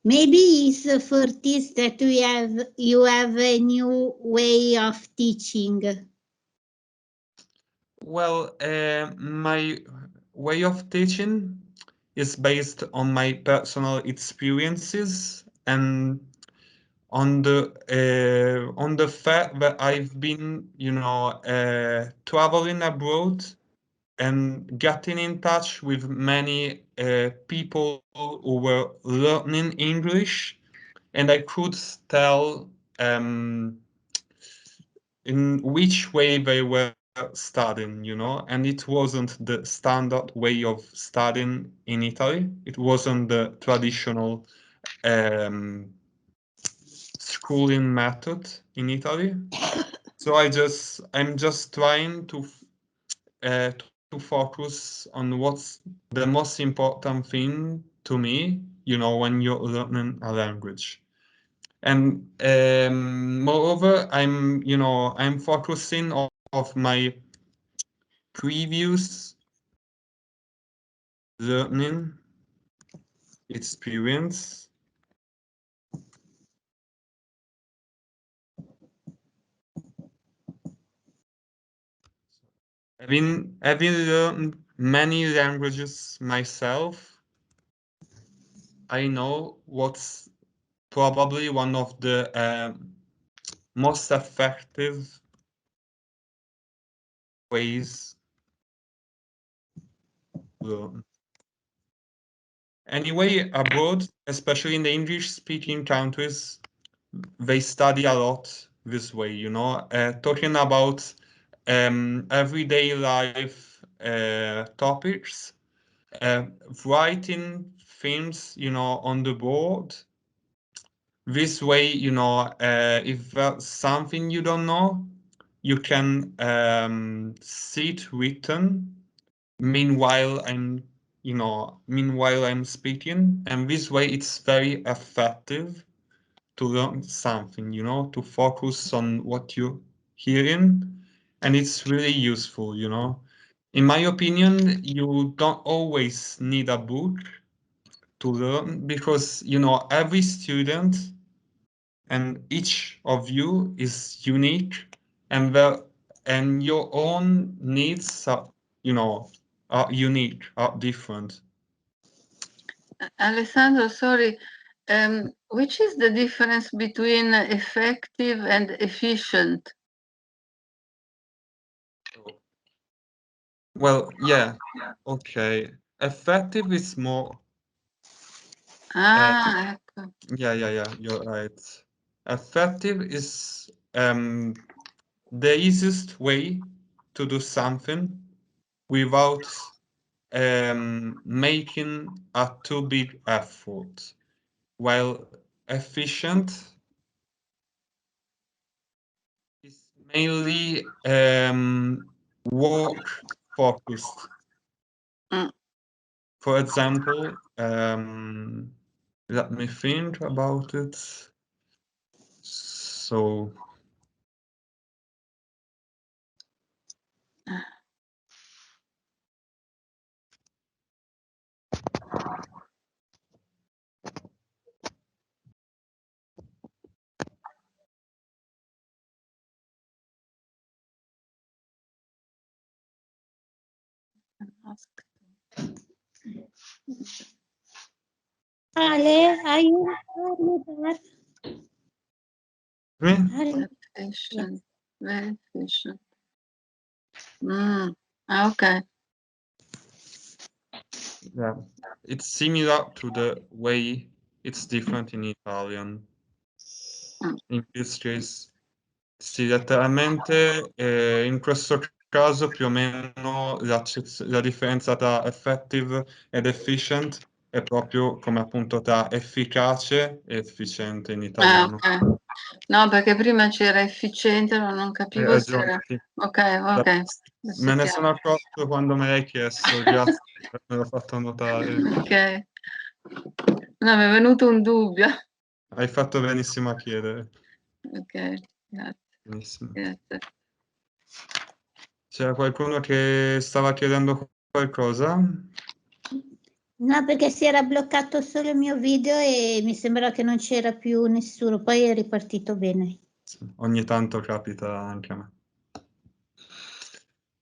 Maybe it's for this that you have a new way of teaching. Well, my way of teaching is based on my personal experiences and on the fact that I've been, traveling abroad and getting in touch with many people who were learning English, and I could tell in which way they were studying, and it wasn't the standard way of studying in Italy. It wasn't the traditional schooling method in Italy. So I'm just trying to focus on what's the most important thing to me, when you're learning a language. And moreover, I'm focusing of my previous learning experience. Having learned many languages myself, I know what's probably one of the most effective ways to learn. Anyway, abroad, especially in the English-speaking countries, they study a lot this way, talking about everyday life topics, writing things, on the board. This way, if there's something you don't know, you can see it written. Meanwhile I'm speaking, and this way it's very effective to learn something, to focus on what you're hearing, and it's really useful, In my opinion, you don't always need a book to learn because, every student and each of you is unique, and your own needs are unique, are different. Alessandro, sorry, which is the difference between effective and efficient? Well, yeah, okay. Effective is more. Ecco. Yeah, you're right. Effective is the easiest way to do something without making a too big effort, while efficient is mainly work focused. For example, let me think about it. So, Ale, are you there? Efficient, very efficient. Okay. yeah, it's similar to the way it's different in Italian. In this case, sì, letteralmente in questo caso più o meno la differenza tra effective ed efficient è proprio come appunto tra efficace e efficiente in italiano. Ok. No, perché prima c'era efficiente, non capivo se era... Sì. Ok. Me ne sono accorto quando me l'hai chiesto, grazie per avermelo fatto notare. Ok. No, mi è venuto un dubbio. Hai fatto benissimo a chiedere. Ok, grazie. Benissimo. Grazie. C'era qualcuno che stava chiedendo qualcosa? No, perché si era bloccato solo il mio video e mi sembra che non c'era più nessuno, poi è ripartito bene. Sì, ogni tanto capita anche a me.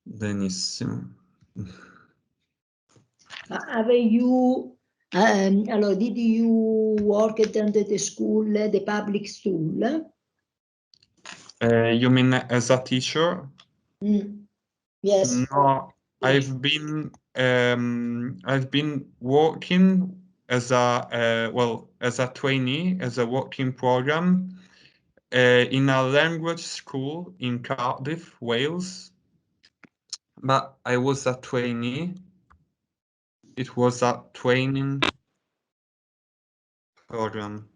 Benissimo. Have you, allora, did you work at the school, the public school? You mean as a teacher? Yes. No, I've been working as a as a trainee, as a working program in a language school in Cardiff, Wales. But I was a trainee. It was a training program.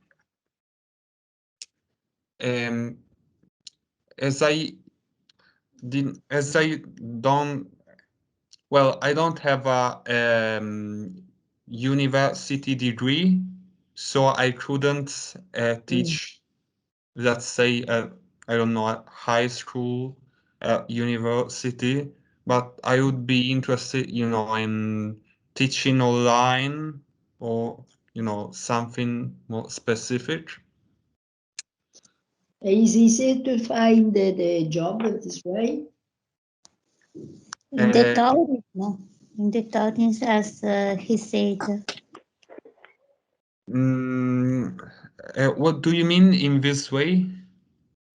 As I don't, well, I don't have a university degree, so I couldn't teach, let's say, I don't know, at high school, university, but I would be interested, in teaching online or, something more specific. Is it easy to find the job this way? In the tourism, no? In the tourism, as he said. What do you mean in this way?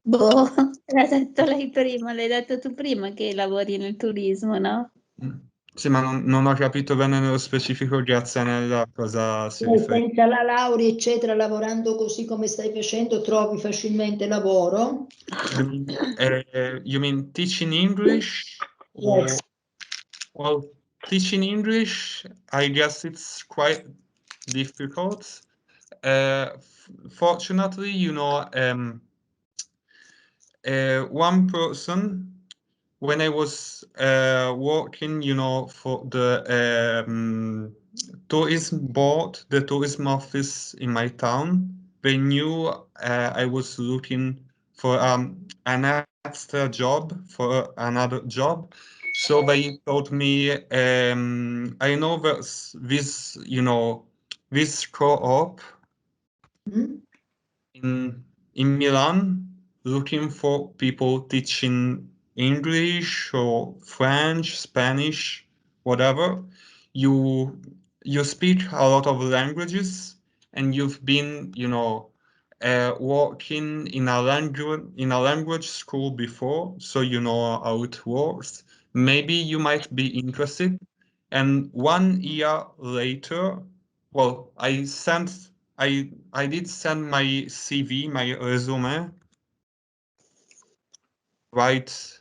Boh, l'ha detto lei prima, l'hai detto tu prima che lavori nel turismo, no? Sì, ma non ho capito bene nello specifico, Grazianella, a cosa si riferisce. Senza la laurea, eccetera, lavorando così come stai facendo, trovi facilmente lavoro? You mean teaching English? Yes. Well, teaching English, I guess it's quite difficult. Fortunately, one person, when I was working, for the tourism board, the tourism office in my town, they knew I was looking for an extra job, for another job. So they told me, I know that this co-op in Milan, looking for people teaching English or French, Spanish, whatever. You speak a lot of languages, and you've been, working in a language school before, so you know how it works. Maybe you might be interested. And 1 year later, well, I did send my CV, my resume, right,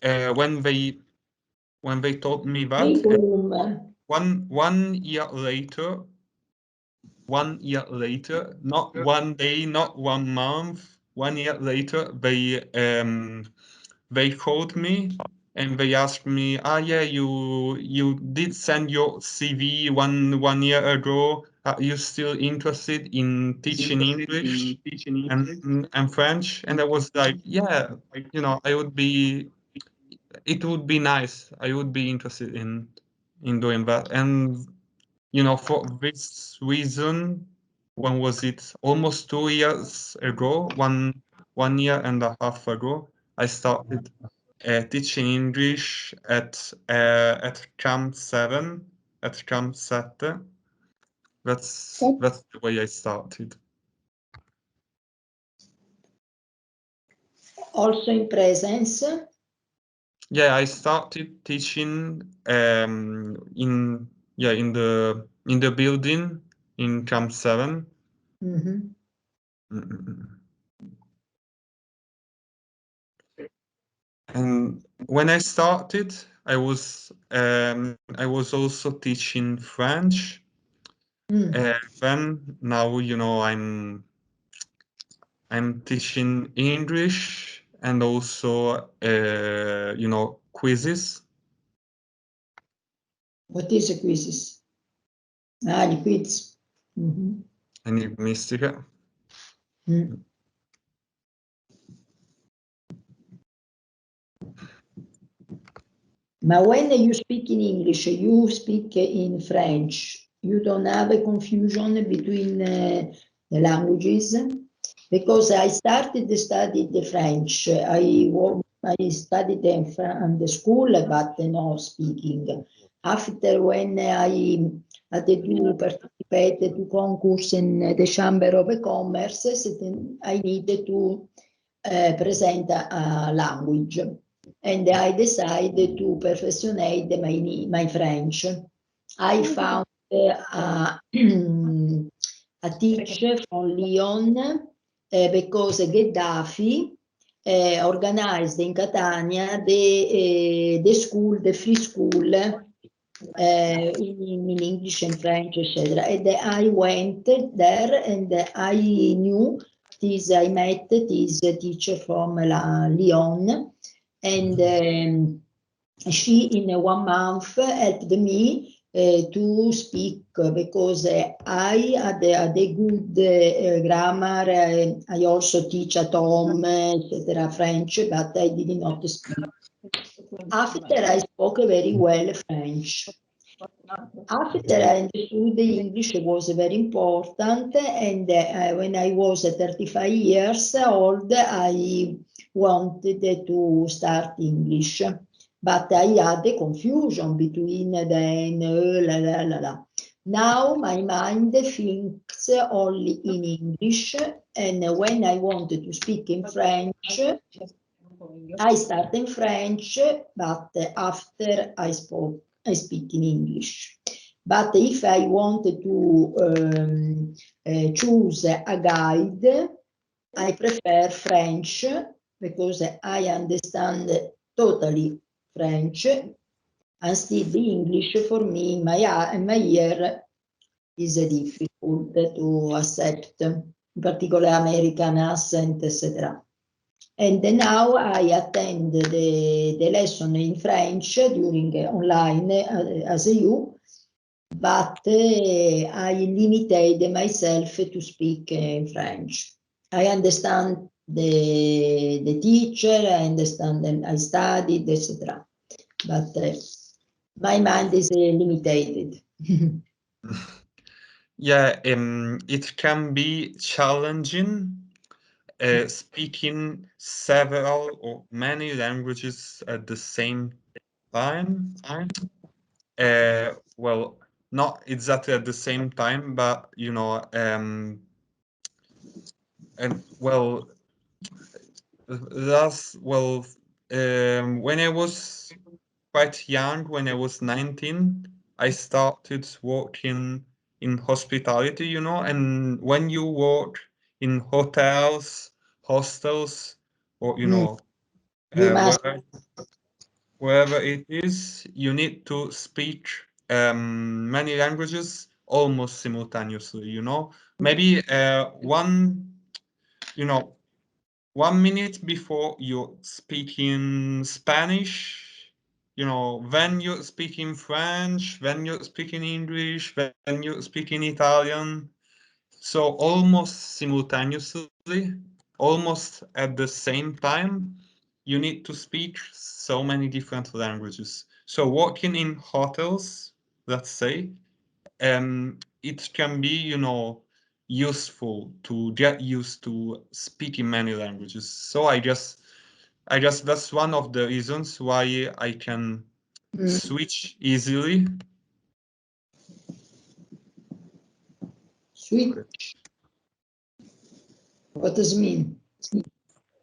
when they told me that. One year later, 1 year later, not one day, not 1 month, 1 year later, they called me and they asked me, yeah, you did send your CV one year ago. Are you still interested in teaching English and French? And I was like, yeah, it would be nice. I would be interested in doing that. And for this reason, when was it? Almost 2 years ago, one year and a half ago, I started teaching English at Camp 7, at Camp 7. That's the way I started. Also in presence? Yeah, I started teaching in the building in Camp 7. And when I started, I was also teaching French. Then now, I'm teaching English and also quizzes. What is a quizzes? The quiz. Enigmistica. But when you speak in English, you speak in French, you don't have a confusion between the languages? Because I started to study the French. I studied in the school, but no speaking. After when I had to participate to concourse in the Chamber of Commerce, I needed to present a language. And I decided to perfectionate my French. I found a teacher from Lyon because Gheddafi organized in Catania the school, the free school in English and French, etc. And I went there and I knew this, I met this teacher from Lyon, and she in 1 month helped me to speak because I had a good grammar. I also teach at home, etc. French, but I did not speak. After I spoke very well French. After I understood the English was very important, and when I was 35 years old, I wanted to start English, but I had a confusion between the la la la la. Now my mind thinks only in English, and when I wanted to speak in French, I start in French, but after I speak in English. But if I wanted to choose a guide, I prefer French because I understand totally French, and still the English for me in my ear is difficult to accept, in particular American accent, etc. And now I attend the lesson in French during online as you, but I limited myself to speak in French. I understand the teacher, I understand and I studied, etc. But my mind is limited. Yeah, it can be challenging speaking several or many languages at the same time. Well, not exactly at the same time, but you know, and well, when I was quite young, when I was 19, I started working in hospitality, you know, and when you work in hotels, hostels, or you know, You must. wherever it is, you need to speak many languages almost simultaneously, you know. Maybe you know, 1 minute before you're speaking Spanish, you know, when you're speaking French, when you're speaking English, when you're speaking Italian. So almost simultaneously, almost at the same time, you need to speak so many different languages. So working in hotels, let's say, it can be, you know, useful to get used to speaking many languages. So I just that's one of the reasons why I can switch easily. Switch. What does it mean?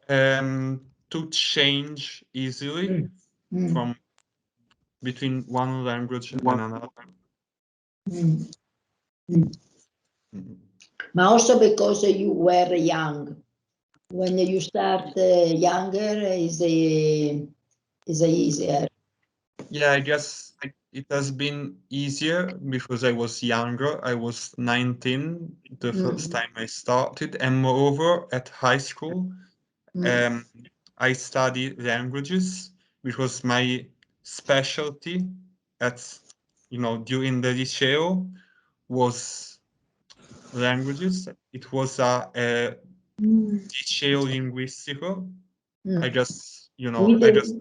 To change easily from between one language and another. But also because you were young. When you start younger, is easier. Yeah, I guess it has been easier because I was younger. I was 19 the first time I started, and moreover, at high school, I studied languages, which was my specialty at, you know, during the liceo was languages. It was a liceo linguistico. I just, you know, With the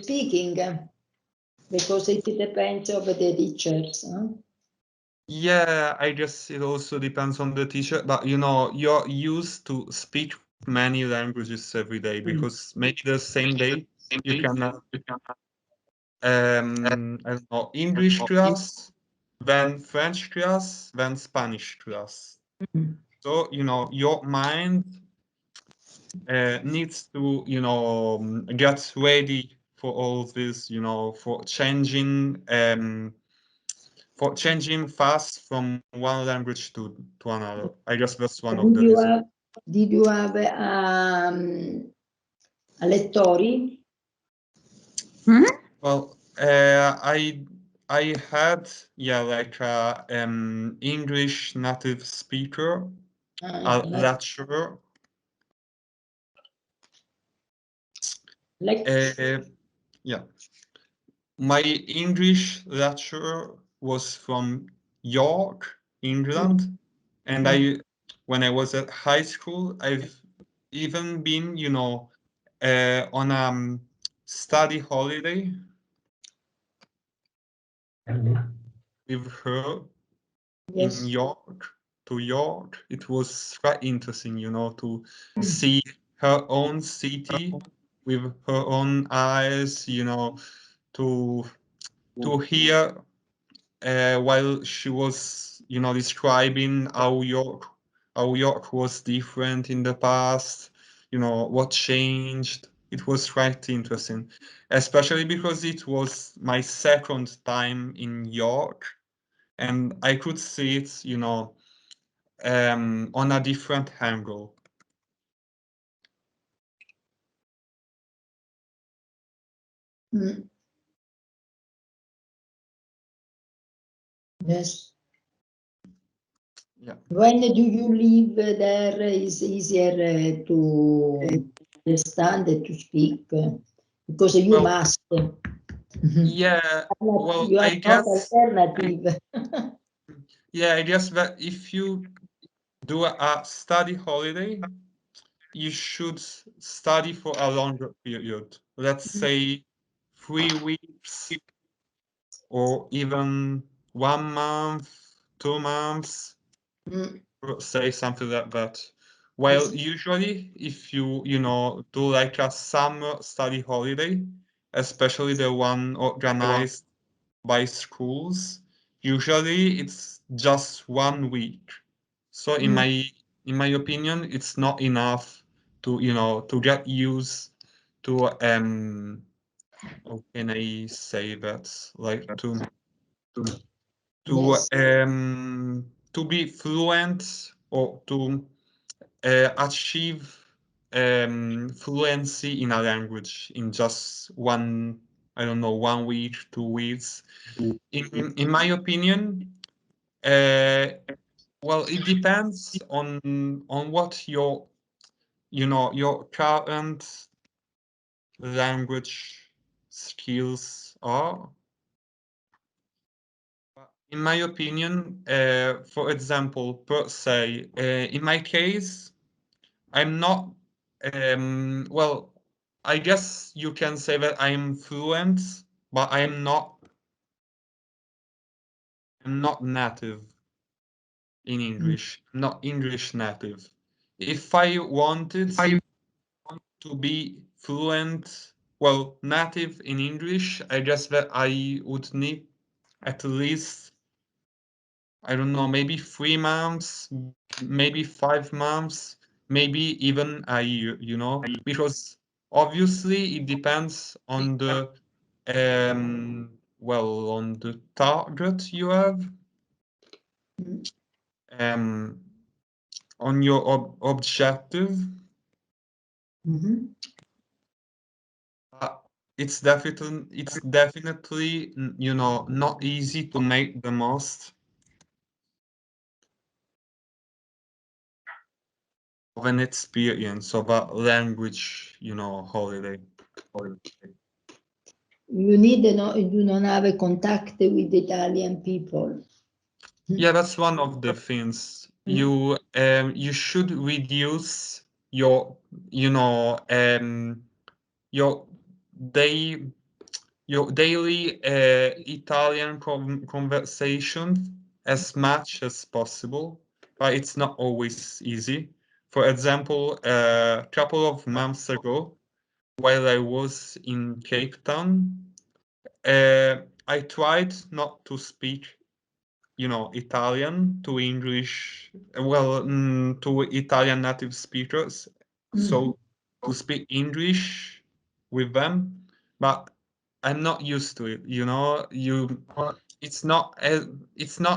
speaking, Because it depends on the teachers. Huh? Yeah, I guess it also depends on the teacher, but you know, you're used to speak many languages every day because maybe the same day you can I don't know, English class, then French class, then Spanish class. So, you know, your mind needs to, you know, get ready for all this, you know, for changing fast from one language to another. I guess that's one of the reasons. Did you have a lettori? Well, I had, yeah, like English native speaker, a lecturer. Yeah, my English lecturer was from York, England, and when I was at high school, I've even been, you know, on a study holiday with her in York, to York. It was quite interesting, you know, to see her own city with her own eyes, you know, to hear while she was, you know, describing how York was different in the past, you know, what changed. It was quite interesting, especially because it was my second time in York, and I could see it, you know, on a different angle. Yes. Yeah. When do you live there? Is easier to understand and to speak because you must. Yeah. Well, You I have no guess. alternative. Yeah, I guess that if you do a study holiday, you should study for a longer period. Let's say 3 weeks or even 1 month, 2 months, say something like that. While usually if you know, do like a summer study holiday, especially the one organized by schools, usually it's just 1 week. So in my opinion, it's not enough to, you know, to get used to how can I say that, like to be fluent or to achieve fluency in a language in just one, I don't know, 1 week, 2 weeks. In my opinion, well, it depends on what your, you know, your current language skills are. In my opinion, for example, per se, in my case, I'm not, well, I guess you can say that I'm fluent, but I'm not native in English, not English native. If I wanted to be fluent, well, native in English, I guess that I would need at least, I don't know, maybe 3 months, maybe 5 months, maybe even a year, you know, because obviously it depends on the, well, on the target you have, on your objective. It's definitely, you know, not easy to make the most of an experience of a language, you know, holiday. You need you don't have a contact with Italian people. Yeah, that's one of the things. You should reduce your, you know, your day your daily Italian conversation as much as possible, but it's not always easy. For example, a couple of months ago, while I was in Cape Town, I tried not to speak, Italian to English, to Italian native speakers. So to speak English with them, but I'm not used to it. It's not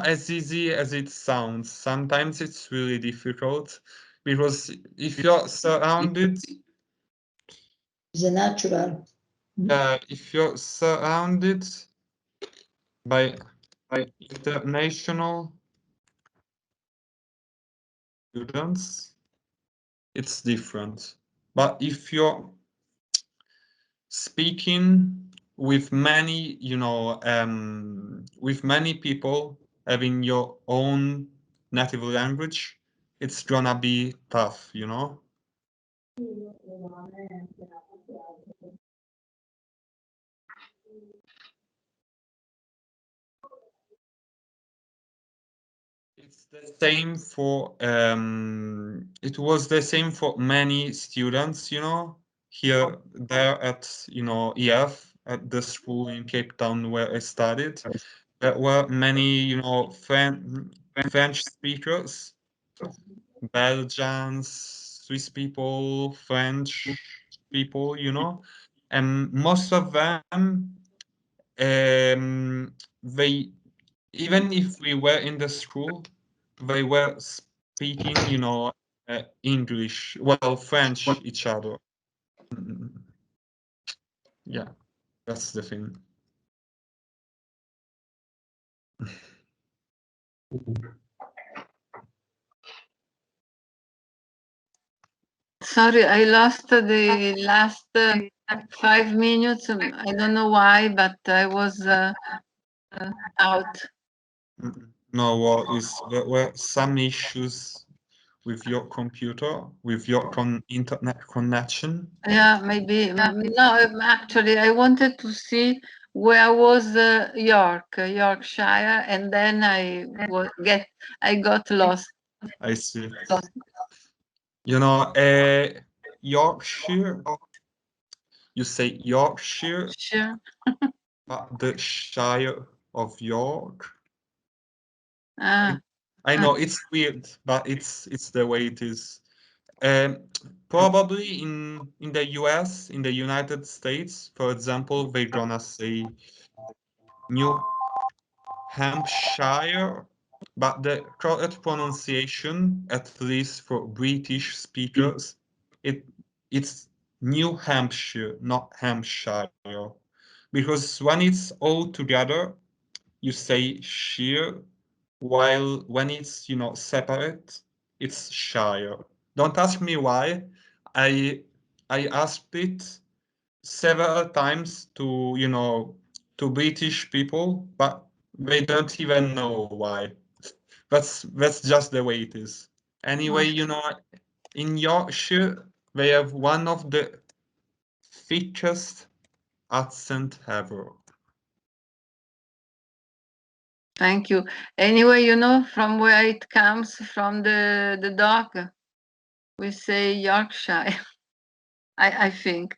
as easy as it sounds. Sometimes it's really difficult because if you're surrounded, It's a natural. if you're surrounded by international students, it's different. But if you're speaking with many, with many people having your own native language, it's gonna be tough, It's the same for it was the same for many students, here there at EF at the school in Cape Town where I studied. There were many, French speakers, Belgians, Swiss people, French people, and most of them, they, even if we were in the school, they were speaking, English, well, French each other. Mm, Yeah, that's the thing. Sorry, I lost the last 5 minutes. I don't know why, but I was out. No worries. There were some issues with your computer, with your internet connection. Yeah, maybe. No, actually, I wanted to see where was Yorkshire, and then I got lost. I see. Yorkshire, you say Yorkshire, Sure. but the Shire of York. Ah, I know it's weird, but it's the way it is. Probably in the US, in the United States, for example, they're gonna say New Hampshire, but the correct pronunciation, at least for British speakers, it's New Hampshire, not Hampshire. Because when it's all together, you say shire, while when it's, separate, it's shire. Don't ask me why. I I asked it several times to, to British people, but they don't even know why. That's just the way it is. Anyway, in Yorkshire, they have one of the thickest accent ever. thank you. Anyway, from where it comes from the dog, we say Yorkshire. I think,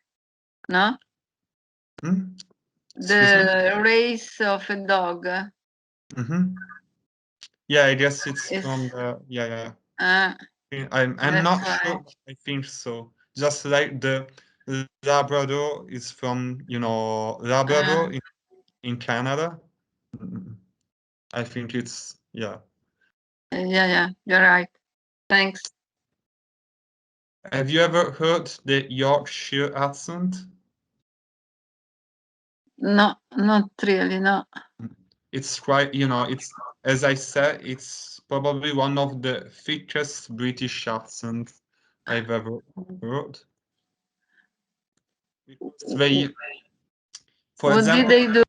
no? Hmm? Excuse me? The race of a dog Mm-hmm. Yeah, I guess it's is. from the yeah. Uh, I'm that's not why. sure. I think so. Just like the Labrador is from, Labrador in Canada. Mm, I think it's yeah. Yeah, you're right. Thanks. Have you ever heard the Yorkshire accent? No, not really, no. It's quite, it's, as I said, it's probably one of the thickest British accents I've ever heard. Because they, for What did example, they do?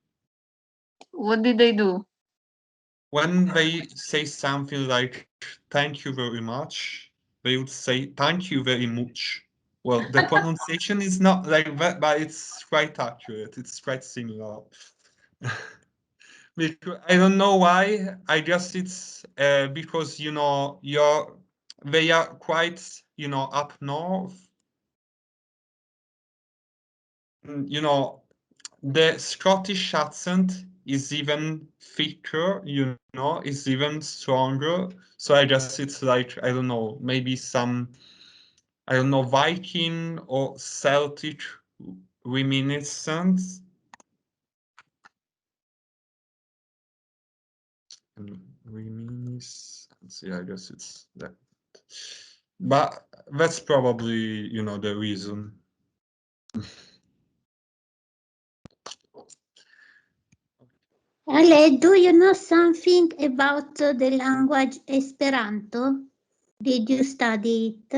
What did they do? when they say something like "thank you very much," they would say "thank you very much." Well, the pronunciation is not like that, but it's quite accurate. It's quite similar. Because I don't know why. I guess it's because they are quite up north. The Scottish accent is even thicker, is even stronger. So I guess it's like, I don't know, maybe some, I don't know, Viking or Celtic reminiscence. Reminiscence, yeah, I guess it's that. But that's probably, the reason. Ale, do you know something about the language Esperanto? Did you study it?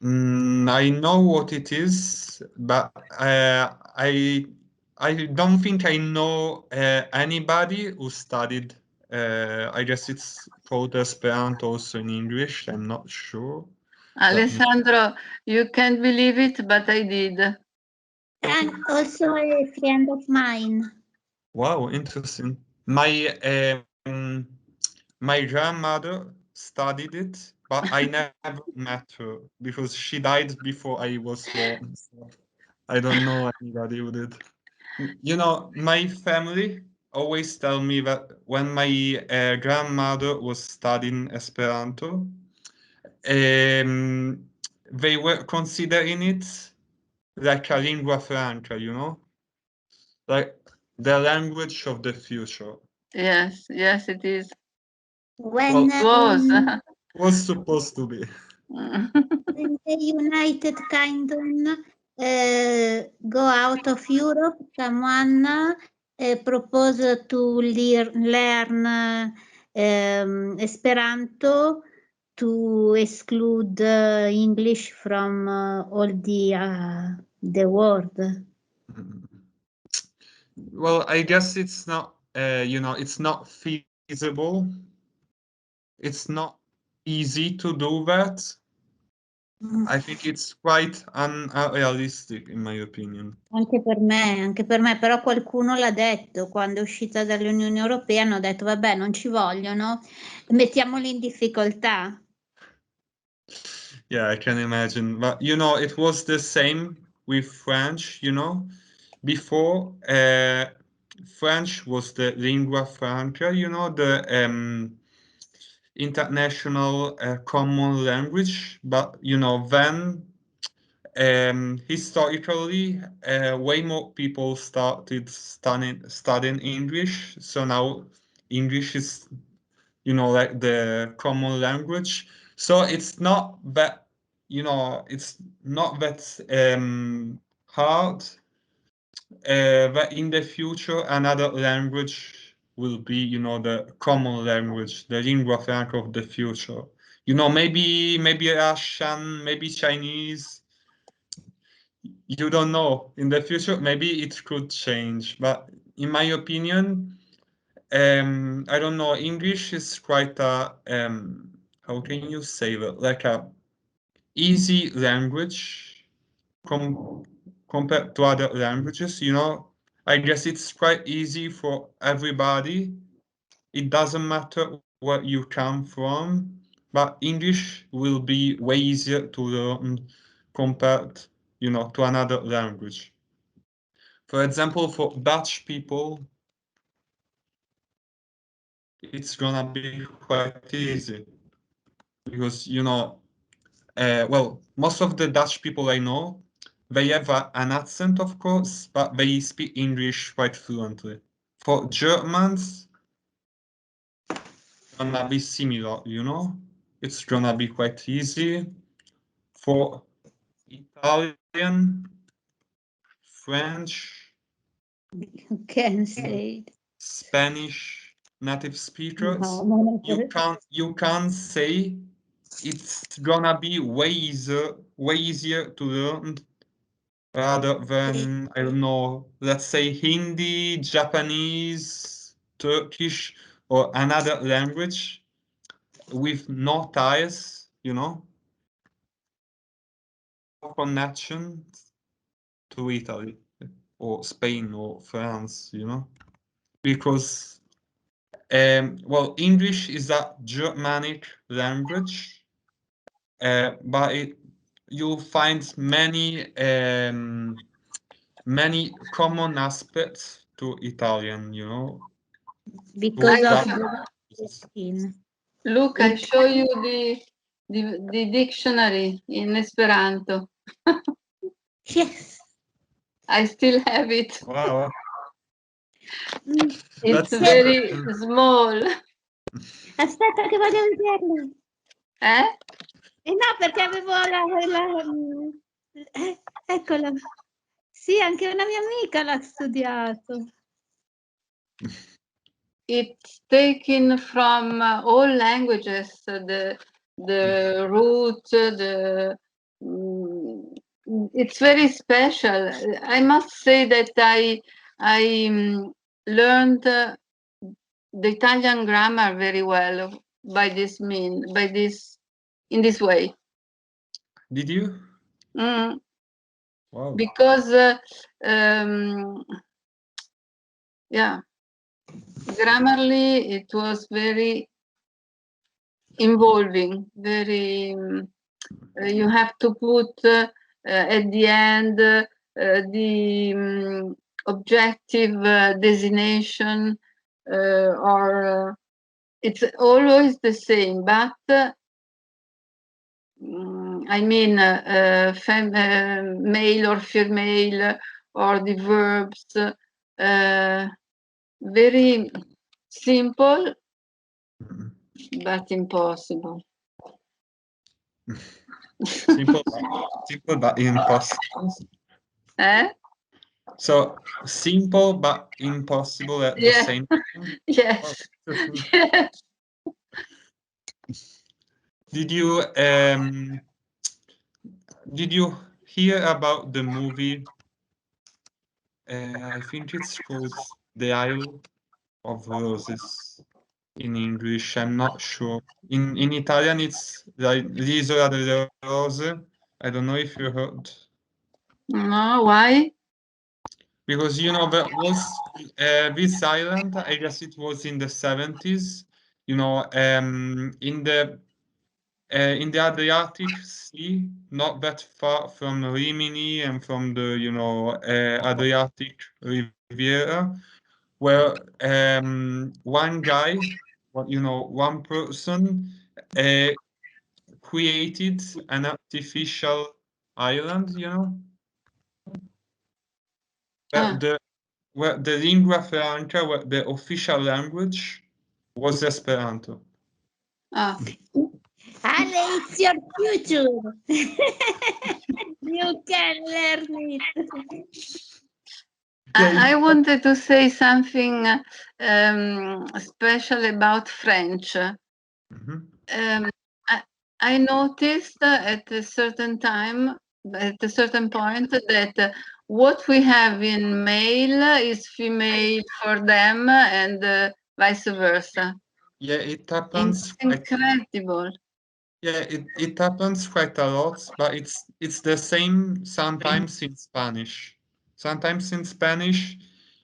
I know what it is, but I don't think I know anybody who studied. I guess it's called Esperanto also in English. I'm not sure. Alessandro, you can't believe it, but I did. And also a friend of mine. Wow, interesting. My grandmother studied it, but I never met her because she died before I was born. So I don't know anybody who did. My family always tell me that when my grandmother was studying Esperanto, they were considering it like a lingua franca, like the language of the future. Yes, yes, it is. When, Was. Was supposed to be. when the United Kingdom go out of Europe, someone proposed to learn Esperanto to exclude English from all the world. Well, I guess it's not, it's not feasible. It's not easy to do that. I think it's quite unrealistic in my opinion. Anche per me, però qualcuno l'ha detto, quando è uscita dall'Unione Europea hanno detto vabbè non ci vogliono, mettiamoli in difficoltà. Yeah, I can imagine. But it was the same with French, Before, French was the lingua franca, the international common language. But, then historically, way more people started studying English. So now English is, like the common language. So it's not that, it's not that hard that in the future another language will be, the common language, the lingua franca of the future. Maybe Russian, maybe Chinese. You don't know. In the future, maybe it could change. But in my opinion, I don't know. English is quite a how can you say that? Like a easy language compared to other languages. I guess it's quite easy for everybody. It doesn't matter where you come from, but English will be way easier to learn compared, to another language. For example, for Dutch people, it's gonna be quite easy because, well, most of the Dutch people I know, they have an accent, of course, but they speak English quite fluently. For Germans, gonna be similar, It's gonna be quite easy. For Italian, French, You can say it. Spanish native speakers, No, you can't say it's gonna be way easier to learn rather than, I don't know, let's say Hindi, Japanese, Turkish, or another language with no ties, connection to Italy or Spain or France, you know, because well, English is a Germanic language, but you'll find many common aspects to Italian, you know. Because to of that- the skin. Look, I show you the dictionary in Esperanto. Yes. I still have it. Wow, It's that's very small. Aspetta che voglio vederlo. Eh? No, perché avevo eccola. Sì, anche una mia amica l'ha studiato. It's taken from all languages, the root, it's very special. I must say that I learned the Italian grammar very well in this way. Did you? Mm. Wow. Because yeah, grammarly it was very involving, very you have to put at the end the objective designation or it's always the same, but I mean male or female or the verbs, very simple but impossible. Simple but impossible. Eh? So simple but impossible at the same time. Yes. Oh. Yes. Did you hear about the movie? I think it's called The Isle of Roses in English. I'm not sure. In Italian, it's like L'isola delle Rose. I don't know if you heard. No, why? Because you know there was this island. I guess it was in the 70s. You know, in the Adriatic Sea, not that far from Rimini and from the Adriatic Riviera, where one guy, one person created an artificial island, you know, where the lingua franca, where the official language was Esperanto. Ah. Ale, it's your future. You can learn it. I wanted to say something special about French. Mm-hmm. I noticed at a certain time, at a certain point, that what we have in male is female for them and vice versa. Yeah, it happens. It's incredible. Yeah, it happens quite a lot, but it's the same sometimes in Spanish. Sometimes in Spanish,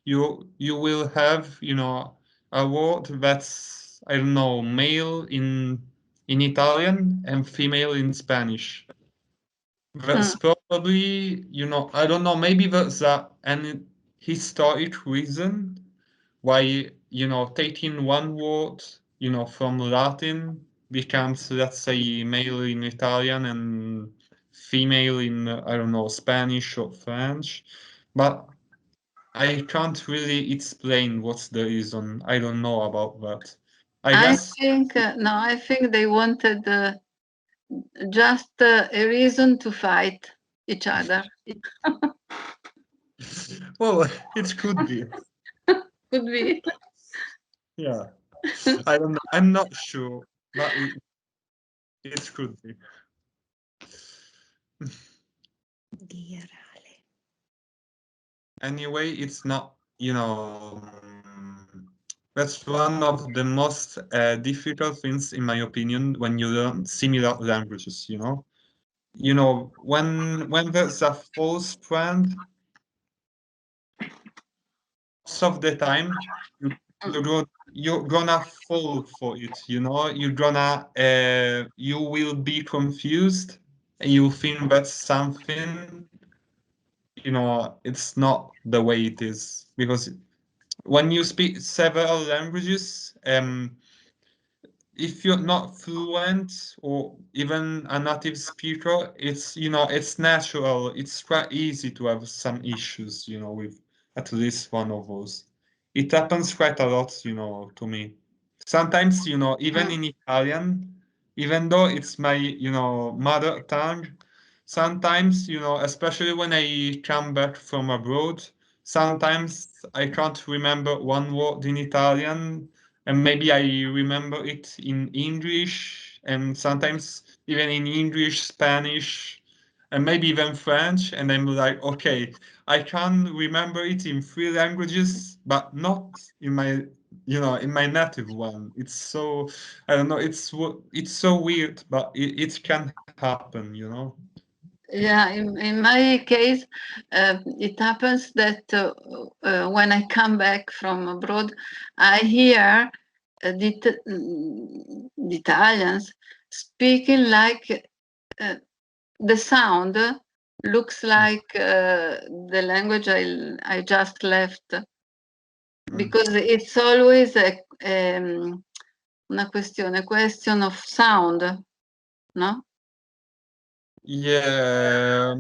you will have, a word that's, I don't know, male in Italian and female in Spanish. That's probably, I don't know, maybe there's an historic reason why, taking one word, from Latin becomes, let's say, male in Italian and female in, I don't know, Spanish or French. But I can't really explain what's the reason. I don't know about that. I think they wanted just a reason to fight each other. Well, it could be. Could be. Yeah. I don't know. I'm not sure, but it could be. Anyway, it's not, that's one of the most difficult things, in my opinion, when you learn similar languages, you know, when there's a false friend, most of the time you're gonna fall for it, you know, you will be confused and you think that's something, you know, it's not the way it is. Because when you speak several languages, if you're not fluent or even a native speaker, it's, you know, it's natural. It's quite easy to have some issues, you know, with at least one of those. It happens quite a lot, you know, to me. Sometimes, you know, even in Italian, even though it's my, you know, mother tongue, sometimes, you know, especially when I come back from abroad, sometimes I can't remember one word in Italian, and maybe I remember it in English, and sometimes even in English, Spanish, and maybe even French, and I'm like, okay, I can remember it in three languages, but not in my, you know, in my native one. It's so, I don't know, it's so weird, but it can happen, you know. Yeah, in my case, it happens that when I come back from abroad, I hear the Italians speaking like the sound looks like the language I just left, because it's always una question of sound, no? Yeah,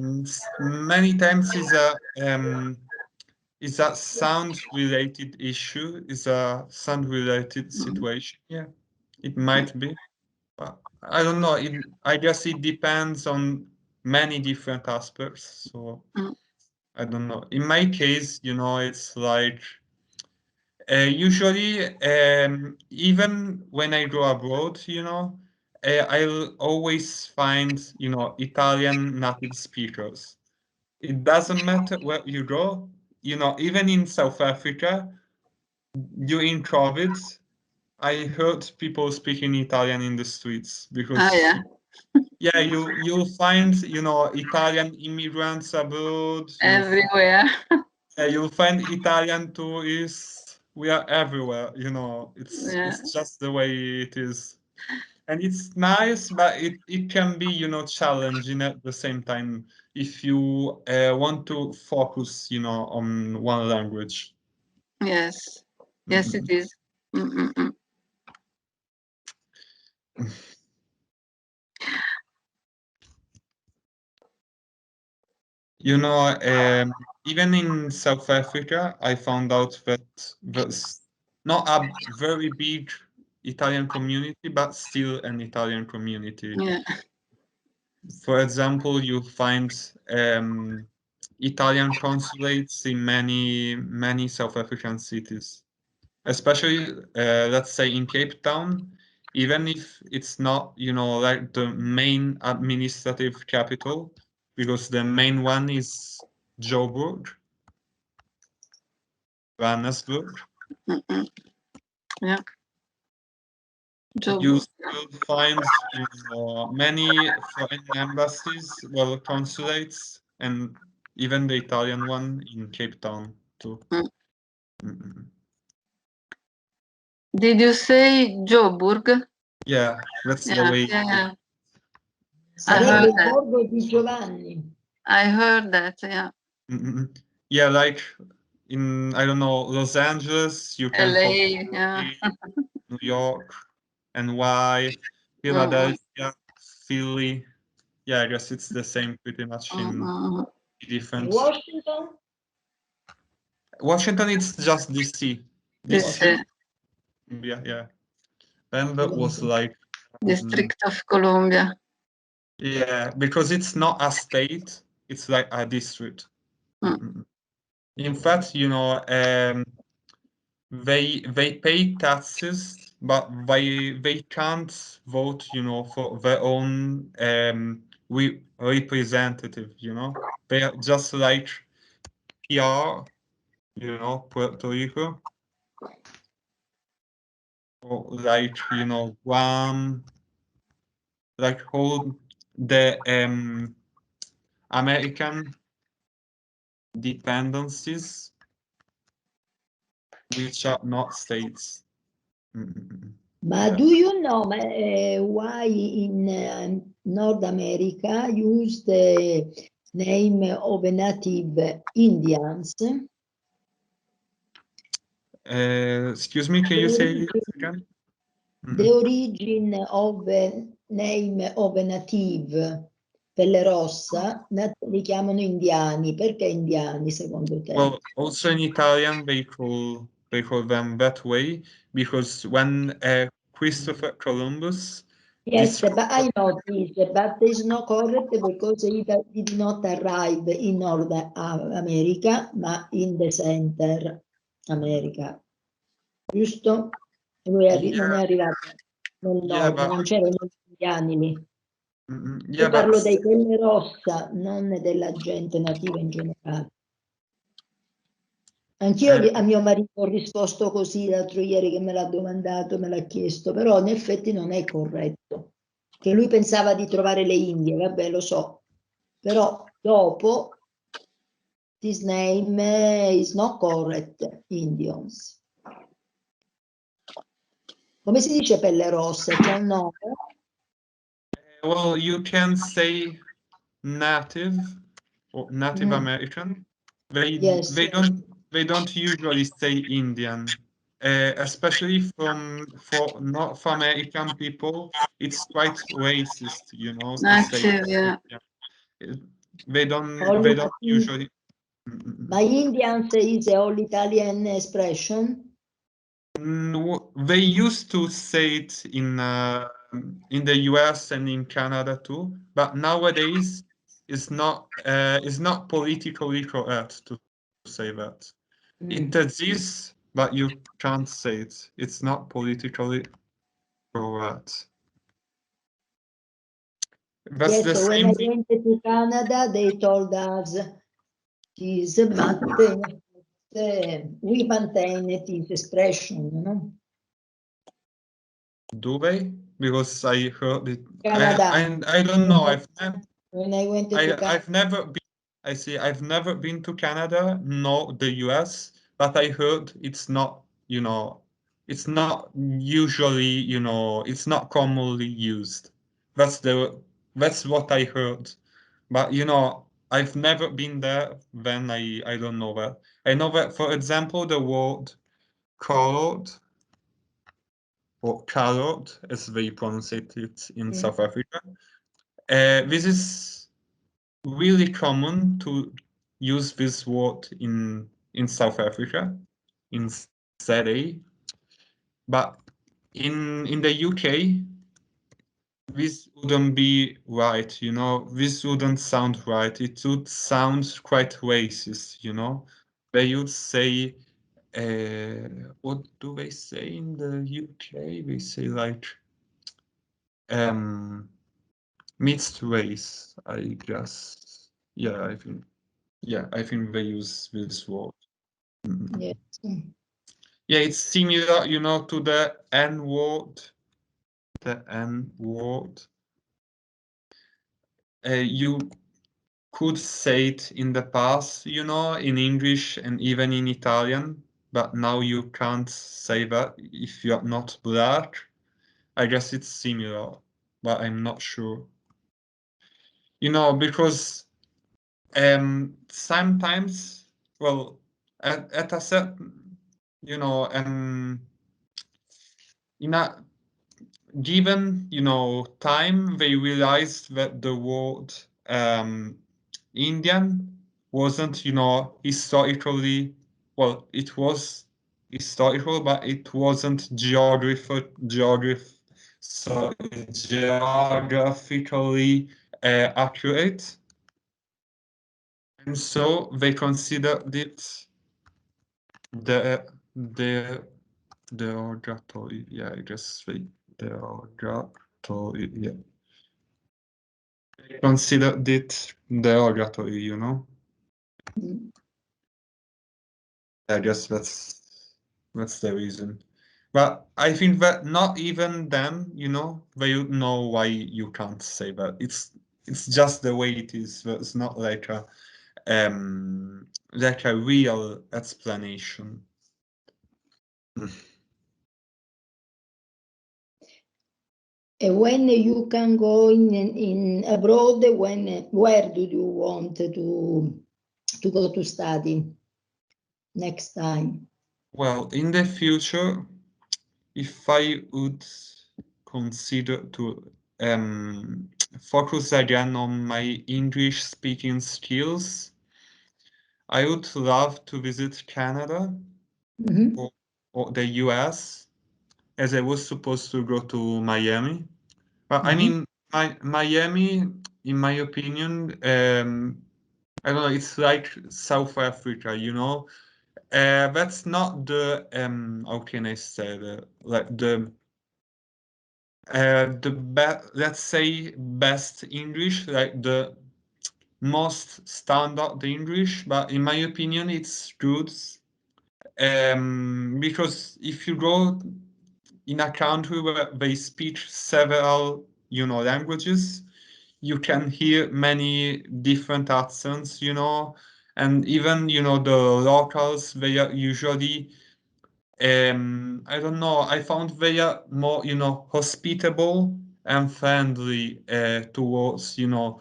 many times is a sound related issue, is a sound related situation. Yeah, it might be, but I don't know. I guess it depends on many different aspects. So Mm. I don't know. In my case, you know, it's like usually, even when I go abroad, you know, I'll always find, you know, Italian native speakers. It doesn't matter where you go, you know, even in South Africa, during COVID, I heard people speaking Italian in the streets Ah, because, yeah. yeah, you'll find, you know, Italian immigrants abroad. Everywhere. You'll find Italian tourists. We are everywhere, you know. Yeah. It's just the way it is, and it's nice, but it can be, you know, challenging at the same time if you want to focus, you know, on one language. Yes. Yes, it is. Mm-mm-mm. You know, even in South Africa, I found out that there's not a very big Italian community, but still an Italian community. Yeah. For example, you find Italian consulates in many South African cities, especially let's say in Cape Town, even if it's not, you know, like the main administrative capital, because the main one is Joburg, Johannesburg. Mm-mm. Yeah. You Job. still find, you know, many foreign embassies, well, consulates, and even the Italian one in Cape Town too. Mm. Mm-mm. Did you say Joburg? Yeah, that's the Yeah, way. yeah. I Sarebbe heard il that. borgo di Giovanni. I heard that. Yeah. Mm-mm. Yeah, like in, I don't know, Los Angeles, you can call LA. it Yeah. LA, New York, NY, Mm-mm. Philadelphia, Philly. Yeah, I guess it's the same pretty much in Mm-mm. different. Washington? Washington, it's just DC. This DC, yeah, yeah. Denver was like, mm, District of Columbia. yeah, because it's not a state, it's like a district. Mm. Mm-mm. In fact, you know, they pay taxes, but they can't vote, you know, for their own representative, you know. They are just like PR, you know, Puerto Rico, or like, you know, Guam, like whole the American dependencies, which are not states. But Yeah. do you know why in North America use the name of a native Indians? Excuse me, can you say it again? The origin of a name of a native, pelle rossa, li chiamano indiani. Perché indiani secondo te? Well, also in Italian they call them that way because when Christopher Columbus Yes, but I know this, but it's not correct because he did not arrive in North America, ma in the Center America. Giusto? Lui non è arrivato nel nord, non c'erano gli indiani lì. Io parlo dei pelle rossa, non della gente nativa in generale. Anch'io a mio marito ho risposto così l'altro ieri che me l'ha domandato, me l'ha chiesto, però in effetti non è corretto. Che lui pensava di trovare le Indie, vabbè, lo so. Però dopo, this name is not correct, Indians. Come si dice pelle rossa? C'è un nome? Well, you can say native or Native American. They don't usually say Indian, especially for North American people. It's quite racist, you know, to say. Yeah. They don't usually. My Indians is the all Italian expression. They used to say it in the US and in Canada too, but nowadays it's not politically correct to say that. It exists, but you can't say it. It's not politically correct. That's Yes, the so when same I thing. went to Canada, they told us this, but we maintain this expression, no? Do they? Because I heard it. Canada. I don't know. When I went to Canada. I've never been. I've never been to Canada, nor the US, but I heard it's not, it's not usually, it's not commonly used. That's what I heard. But I've never been there, then I don't know that. I know that, for example, the word carrot, or carrot, as they pronounce it in South Africa, this is really common to use this word in South Africa, in ZA, but in the UK, this wouldn't be right, this wouldn't sound right. It would sound quite racist, They would say, what do they say in the UK? They say like, mixed race, I guess. Yeah, I think they use this word. Yes. Yeah, it's similar, to the N word. The N word. You could say it in the past, in English and even in Italian, but now you can't say that if you're not black. I guess it's similar, but I'm not sure. Because sometimes, well, at a certain, in a given, time, they realized that the word Indian wasn't, historically, well, it was historical, but it wasn't geographically accurate. And so they considered it derogatory. Yeah, I guess derogatory. Yeah, they considered it derogatory. I guess that's the reason. But I think that not even them, they would know why you can't say that. It's just the way it is. But it's not like a real explanation. And when you can go in abroad, where do you want to go to study next time? Well, in the future, if I would consider to focus again on my English speaking skills, I would love to visit Canada or the US, as I was supposed to go to Miami. But I mean, Miami, in my opinion, I don't know, it's like South Africa, you know? That's not the how can I say that, like the let's say best English, like the most standard English, but in my opinion it's good, because if you go in a country where they speak several, you know, languages, you can hear many different accents, you know, and even, you know, the locals, they are usually I don't know, I found they are more, you know, hospitable and friendly towards, you know,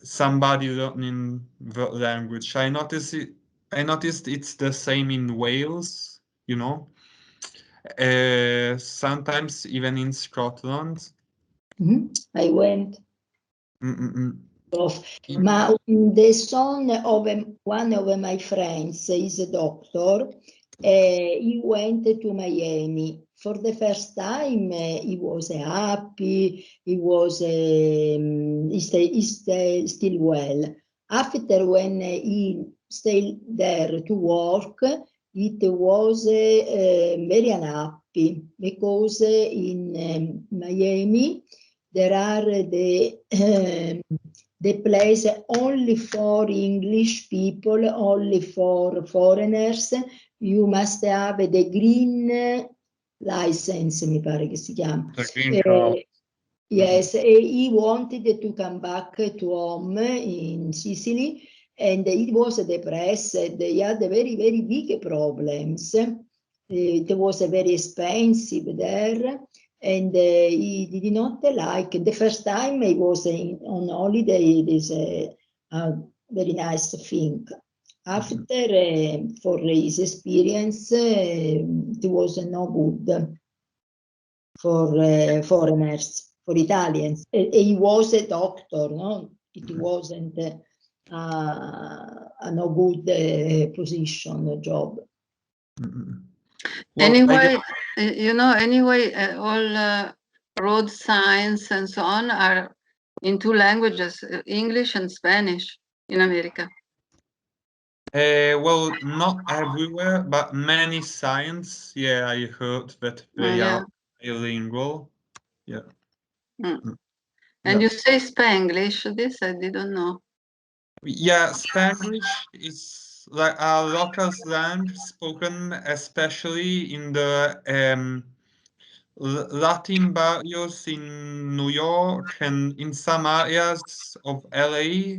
somebody learning the language. I noticed it's the same in Wales, you know. Sometimes even in Scotland. I went. Mm-mm. The son of one of my friends is a doctor. He went to Miami. For the first time, he was happy. He was still well. After, when he stayed there to work, it was very unhappy, because in Miami there are the place only for English people, only for foreigners. You must have the green license, mi pare che si chiama. The green card. Yes, he wanted to come back to home in Sicily, and he was depressed. He had very, very big problems. It was very expensive there, and he did not like. The first time he was on holiday, it is a very nice thing. After, for his experience, it was no good for foreigners, for Italians. He was a doctor, no? It wasn't a no good position, job. Well, anyway, all road signs and so on are in two languages, English and Spanish in America. Well, not everywhere, but many signs. Yeah, I heard that they are bilingual. Yeah. And Yeah. you say Spanglish? This I didn't know. Yeah, Spanglish is like a local slang spoken especially in the Latin barrios in New York and in some areas of LA.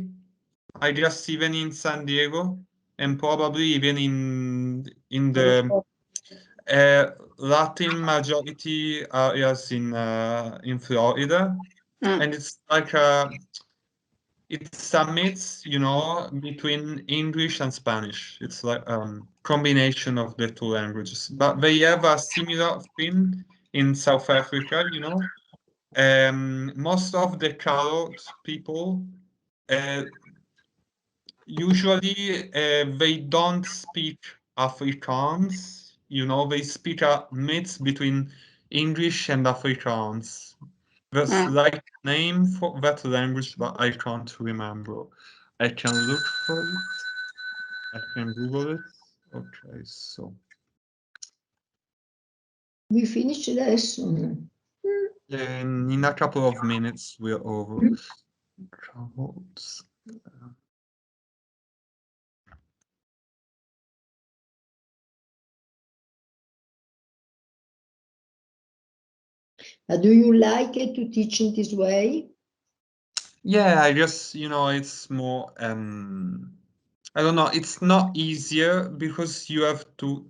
I guess even in San Diego and probably even in the Latin majority areas in Florida, and it's like it's a mix, you know, between English and Spanish. It's like combination of the two languages, but they have a similar thing in South Africa, you know. Most of the colored people usually they don't speak Afrikaans, you know, they speak a mix between English and Afrikaans. There's like a name for that language, but I can't remember. I can look for it. I can Google it. Okay, so. We finished the lesson. In a couple of minutes, we're over. Do you like it to teach in this way? Yeah, I guess, it's more, I don't know, it's not easier because you have to,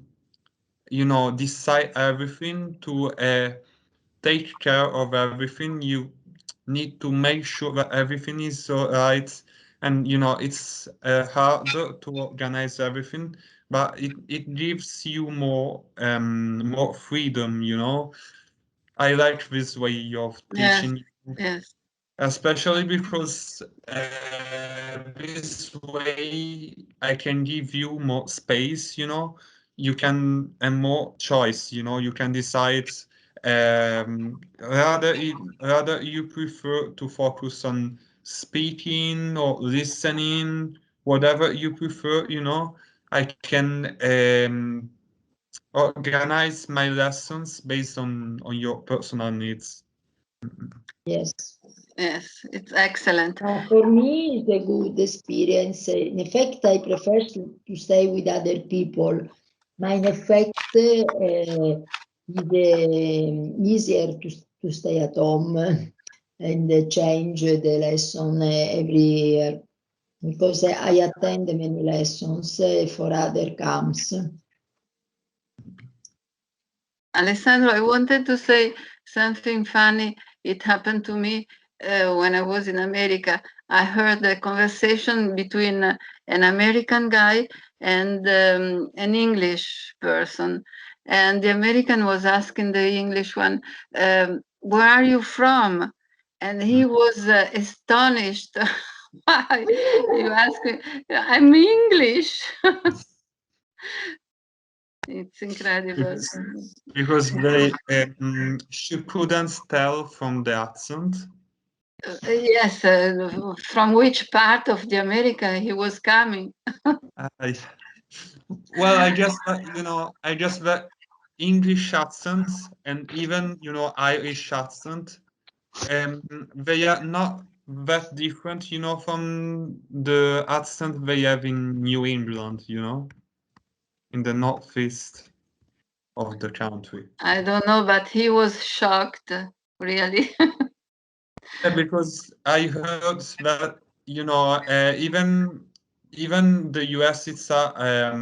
decide everything to take care of everything. You need to make sure that everything is all right. And, it's harder to organize everything, but it gives you more freedom, I like this way of Yes, teaching. yes. Especially because this way I can give you more space, you can, and more choice, you can decide, rather you prefer to focus on speaking or listening, whatever you prefer, I can organize my lessons based on your personal needs. Yes. Yes, it's excellent. For me, it's a good experience. In effect, I prefer to stay with other people. But in effect, it's easier to stay at home and change the lesson every year because I attend many lessons for other camps. Alessandro, I wanted to say something funny. It happened to me when I was in America. I heard a conversation between an American guy and an English person. And the American was asking the English one, where are you from? And he was astonished. Why? You ask me, I'm English. It's incredible. Because she couldn't tell from the accent. Yes, from which part of the America he was coming? Well, I guess that, I guess that English accent and even, Irish accent, they are not that different, from the accent they have in New England, in the northeast of the country. I don't know, but he was shocked, really. Yeah, because I heard that, even the US, it's a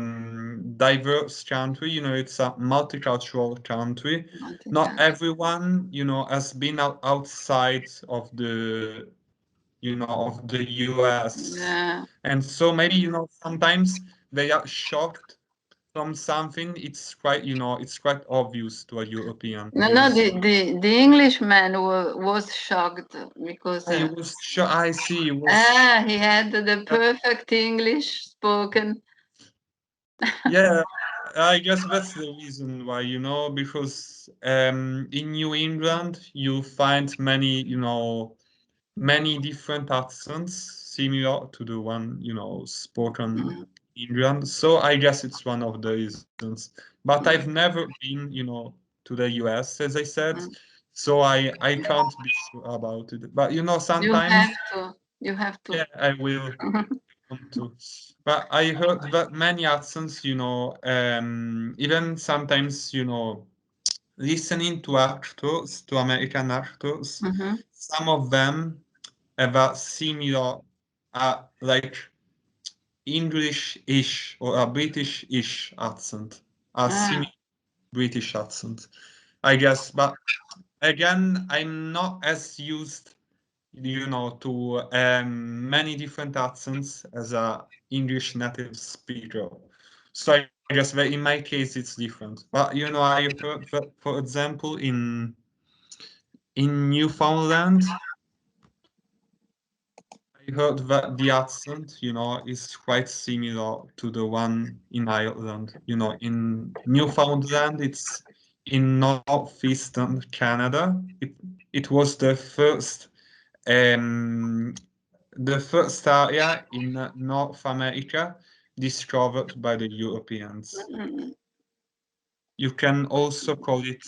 diverse country, it's a multicultural country. Not everyone, has been outside of the, of the US. Yeah. And so maybe, sometimes they are shocked from something. It's quite obvious to a European. No, the Englishman was shocked because I was sure. I see. Was he had the perfect English spoken. Yeah, I guess that's the reason why, because in New England you find many different accents similar to the one, spoken in England. So I guess it's one of the reasons. But I've never been, to the US, as I said, so I can't be sure about it. But sometimes You have to. yeah, I will want to. But I heard that many accents, even sometimes, listening to actors, to American actors, some of them have a similar, like English-ish or a British-ish accent, a similar British accent, I guess. But again, I'm not as used, to many different accents as a English native speaker. So I guess that in my case it's different. But I heard that, for example, in Newfoundland, I heard that the accent, is quite similar to the one in Ireland. In Newfoundland, it's in northeastern Canada. It was the first area in North America discovered by the Europeans. You can also call it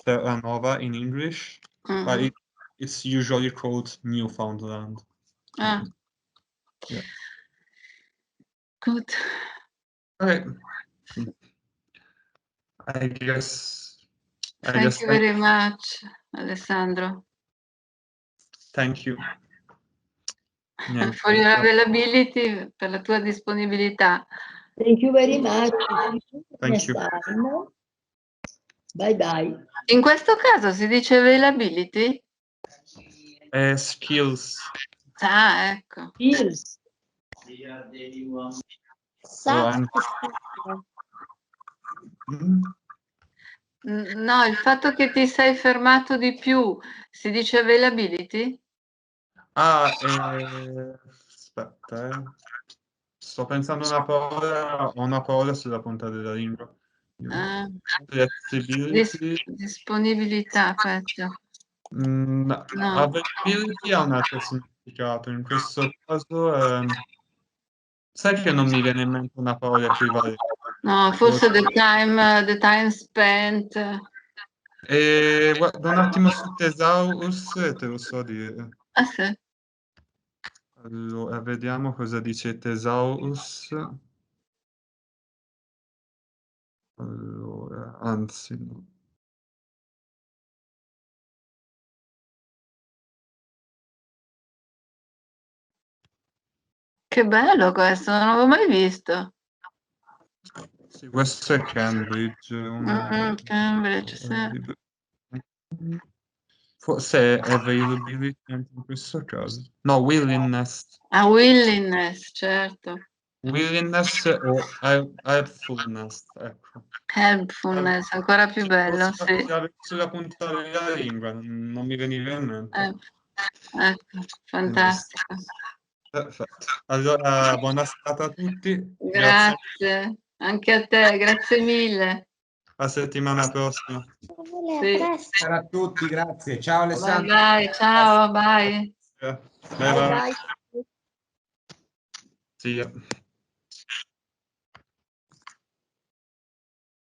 Terra Nova in English, but it's usually called Newfoundland. Ah, Yeah. good. Okay. I guess. Thank you very much, Alessandro. Thank you. Niente. For your availability, per la tua disponibilità. Thank you very much. Thank Next you. time. Bye bye. In questo caso si dice availability? Skills. Ah, ecco. Cheers. Soft Mm. No, il fatto che ti sei fermato di più, si dice availability? Ah, aspetta, sto pensando ho una parola sulla punta della lingua. Ah, Flexibility. disponibilità, aspetta. No. No. Availability ha un altro significato. In questo caso, sai che non mi viene in mente una parola equivalente. No, forse the time spent. Guarda un attimo su Thesaurus e te lo so dire. Ah, sì. Allora, vediamo cosa dice Thesaurus. Allora, anzi, no. Che bello questo, non l'avevo mai visto. Sì, questo è Cambridge. Cambridge, sì. Forse è availability anche in questo caso. No, willingness. Ah, willingness, certo. Willingness o helpfulness, ecco. Helpfulness, ancora più bello, sì. Sulla punta della lingua, non mi veniva in mente. Ecco, fantastico. Perfetto. Allora, buona serata a tutti. Grazie, anche a te, grazie mille. A settimana prossima. Sì. Ciao a tutti, grazie. Ciao Bye Alessandro. bye, ciao, bye. Bye Bye bye. bye. See ya.